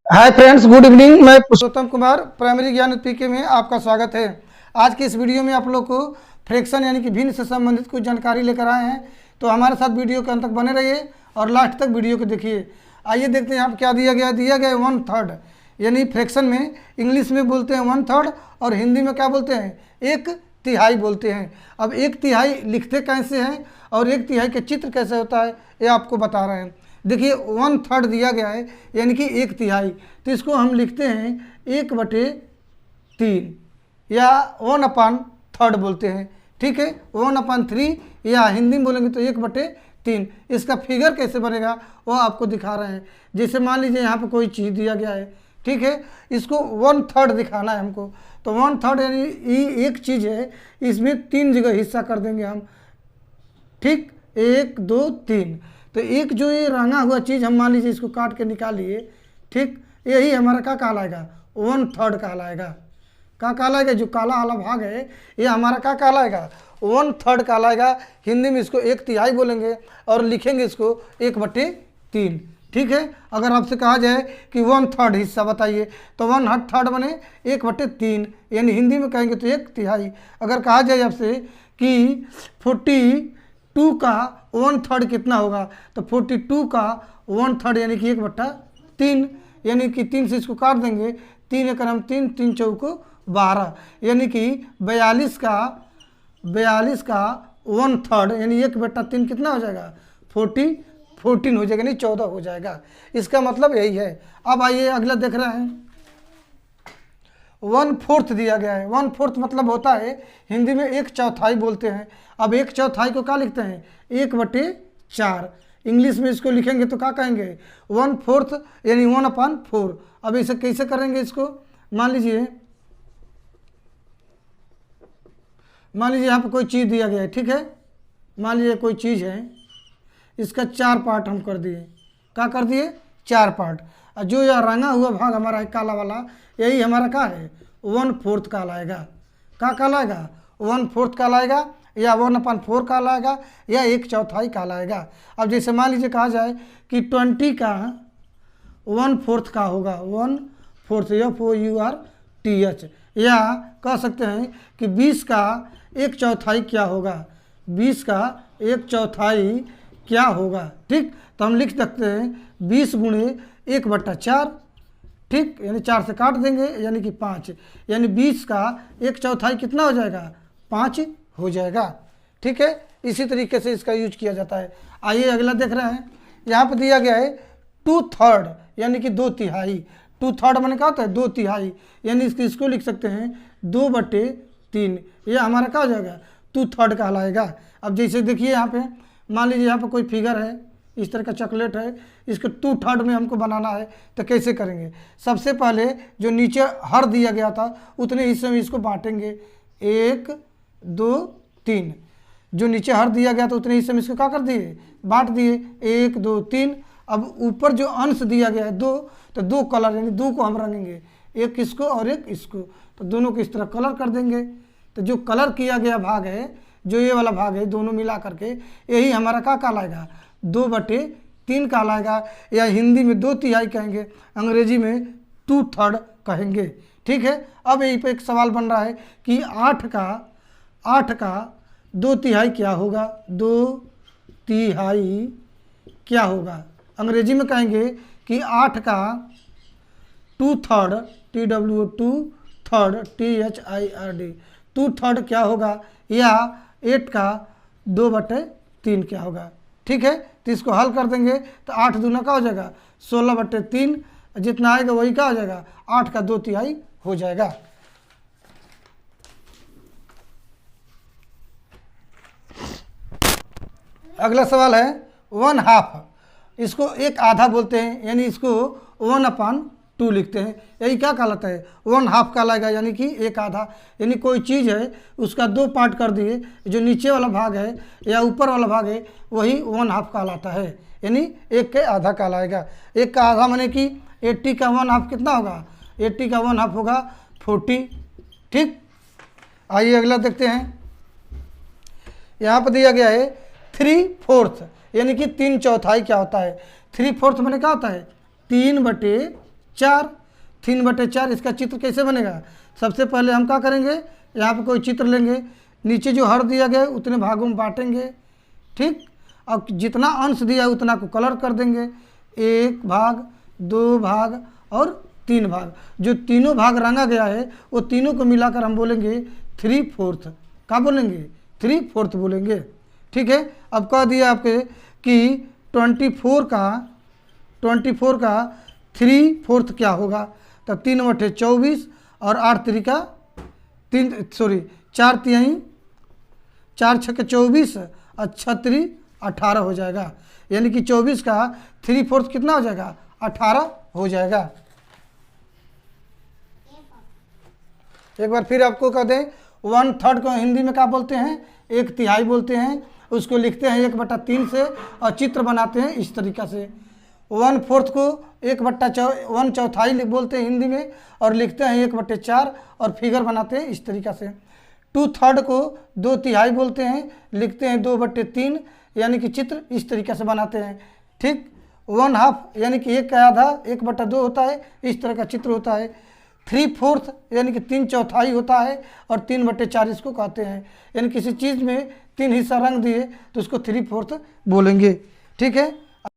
Hi friends, good evening. मैं पुरुषोत्तम Kumar, primary ज्ञान पीके में आपका स्वागत है। आज की इस वीडियो में आप लोग को फ्रैक्शन यानी कि भिन्न से संबंधित कुछ जानकारी लेकर आए हैं, तो हमारे साथ वीडियो के अंत तक बने रहिए और लास्ट तक वीडियो को देखिए। आइए देखते हैं यहाँ पर क्या दिया गया है 1/3 यानी फ्रैक्शन में इंग्लिश में बोलते हैं 1/3 और हिंदी में क्या बोलते हैं, 1/3 बोलते हैं। अब 1/3 लिखते कैसे हैं और 1/3 के चित्र कैसे होता है ये आपको बता रहे हैं। देखिए 1/3 दिया गया है यानी कि 1/3, तो इसको हम लिखते हैं 1/3 या 1/3 बोलते हैं। ठीक है, 1/3 या हिंदी में बोलेंगे तो 1/3। इसका फिगर कैसे बनेगा वो आपको दिखा रहे हैं। जैसे मान लीजिए यहाँ पर कोई चीज़ दिया गया है, ठीक है, इसको 1/3 दिखाना है हमको, तो 1/3 यानी ये एक चीज़ है, इसमें 3 जगह हिस्सा कर देंगे हम। ठीक, 1 2 3, तो एक जो ये रंगा हुआ चीज़ हम मान लीजिए इसको काट के निकालिए, ठीक, यही हमारा क्या कहलाएगा, 1/3 कहलाएगा। क्या कहलाएगा, जो काला वाला भाग है ये हमारा क्या कहलाएगा, 1/3 कहलाएगा। हिंदी में इसको 1/3 बोलेंगे और लिखेंगे इसको 1/3। ठीक है, अगर आपसे कहा जाए कि 1/3 हिस्सा बताइए तो 1/3 बने 1/3, यानी हिंदी में कहेंगे तो 1/3। अगर कहा जाए आपसे कि 42 का 1/3 कितना होगा, तो 42 का 1/3 यानी कि 1/3, यानी कि 3 से इसको काट देंगे, 3 एकड़ हम 3, 3 चौको 12, यानी कि 42 का 1/3 यानी 1/3 कितना हो जाएगा, 14 हो जाएगा, नहीं 14 हो जाएगा। इसका मतलब यही है। अब आइए अगला देख रहे हैं, 1/4 दिया गया है। 1/4 मतलब होता है, हिंदी में 1/4 बोलते हैं। अब 1/4 को क्या लिखते हैं, 1/4। इंग्लिश में इसको लिखेंगे तो क्या कहेंगे, 1/4 यानी 1/4। अब इसे कैसे करेंगे, इसको मान लीजिए यहाँ पर कोई चीज़ दिया गया है, ठीक है, मान लीजिए कोई चीज़ है, इसका 4 पार्ट हम कर दिए। क्या कर दिए, 4 पार्ट। और जो यह रंगा हुआ भाग हमारा है काला वाला, यही हमारा क्या है, 1/4 कहलाएगा। क्या कहलाएगा, 1/4 कहलाएगा, या 1/4 कहलाएगा, या 1/4 कहलाएगा। अब जैसे मान लीजिए कहा जाए कि 20 का 1/4 का होगा, 1/4 FOURTH, या कह सकते हैं कि 20 का 1/4 क्या होगा, 20 का 1/4 क्या होगा। ठीक, तो हम लिख सकते हैं 20 गुणे 1/4, ठीक, यानी 4 से काट देंगे यानी कि 5, यानी 20 का 1/4 कितना हो जाएगा, 5 हो जाएगा। ठीक है, इसी तरीके से इसका यूज किया जाता है। आइए अगला देख रहे हैं, यहाँ पर दिया गया है 2/3 यानी कि 2/3। 2/3 मैंने कहा था 2/3, यानी इसको लिख सकते हैं 2/3। ये हमारा क्या हो जाएगा, 2/3 कहलाएगा। अब जैसे देखिए यहाँ पे मान लीजिए यहाँ पर कोई फिगर है, इस तरह का चॉकलेट है, इसको 2/3 में हमको बनाना है, तो कैसे करेंगे। सबसे पहले जो नीचे हर दिया गया था उतने हिस्से में इसको बांटेंगे, 1 2 3। जो नीचे हर दिया गया था उतने हिस्से में इसको क्या कर दिए, बांट दिए, 1 2 3। अब ऊपर जो अंश दिया गया है 2, तो 2 कलर यानी 2 को हम रंगेंगे, एक इसको और एक इसको, तो दोनों को इस तरह कलर कर देंगे। तो जो कलर किया गया भाग है, जो ये वाला भाग है, दोनों मिला करके यही हमारा क्या कहलाएगा, 2/3 कहलाएगा, या हिंदी में 2/3 कहेंगे, अंग्रेजी में 2/3 कहेंगे। ठीक है, अब यहीं पे एक सवाल बन रहा है कि 8 का 2/3 क्या होगा, 2/3 क्या होगा। अंग्रेजी में कहेंगे कि 8 का 2/3 THIRD 2/3 क्या होगा, या 8 का 2/3 क्या होगा। ठीक है, तो इसको हल कर देंगे तो 8 दूना का हो जाएगा 16/3, जितना आएगा वही क्या हो जाएगा, 8 का 2/3 हो जाएगा। अगला सवाल है 1/2, इसको एक आधा बोलते हैं, यानी इसको 1/2 लिखते हैं, यही क्या कहलाता है, 1/2 कहलाएगा, यानी कि एक आधा। यानी कोई चीज़ है उसका 2 पार्ट कर दिए, जो नीचे वाला भाग है या ऊपर वाला भाग है वही 1/2 कहलाता है, यानी एक के आधा कहलाएगा। एक का आधा माने कि 80 का 1/2 कितना होगा, 80 का 1/2 होगा 40। ठीक, आइए अगला देखते हैं, यहाँ पर दिया गया है 3/4 यानी कि 3/4 क्या होता है। 3/4 मैंने क्या होता है, 3/4 4, 3/4। इसका चित्र कैसे बनेगा? सबसे पहले हम क्या करेंगे, यहाँ पे कोई चित्र लेंगे, नीचे जो हर दिया गया है उतने भागों में बांटेंगे, ठीक। अब जितना अंश दिया है उतना को कलर कर देंगे, 1 भाग, 2 भाग और 3 भाग। जो तीनों भाग रंगा गया है वो तीनों को मिलाकर हम बोलेंगे 3/4। क्या बोलेंगे? 3/4 बोलेंगे, ठीक है। अब कह दिया आपके कि 24 का 3/4 क्या होगा? तब 3/24 और 8 3 4 3 4 6 24 और 6 18 हो जाएगा। यानी कि 24 का 3/4 कितना हो जाएगा? 18 हो जाएगा। एक बार फिर आपको कह दें, 1/3 को हिंदी में क्या बोलते हैं? 1/3 बोलते हैं। उसको लिखते हैं 1/3 से और चित्र बनाते हैं इस तरीक़ा से। 1/4 को 1/4 बोलते हैं हिंदी में और लिखते हैं 1/4 और फिगर बनाते हैं इस तरीक़ा से। 2/3 को 2/3 बोलते हैं, लिखते हैं 2/3, यानी कि चित्र इस तरीक़े से बनाते हैं, ठीक। 1/2 यानी कि 1 का आधा 1/2 होता है, इस तरह का चित्र होता है। 3/4 यानी कि 3/4 होता है और 3/4 इसको कहते हैं। यानी किसी चीज़ में 3 हिस्सा रंग दिए तो उसको 3/4 बोलेंगे, ठीक है।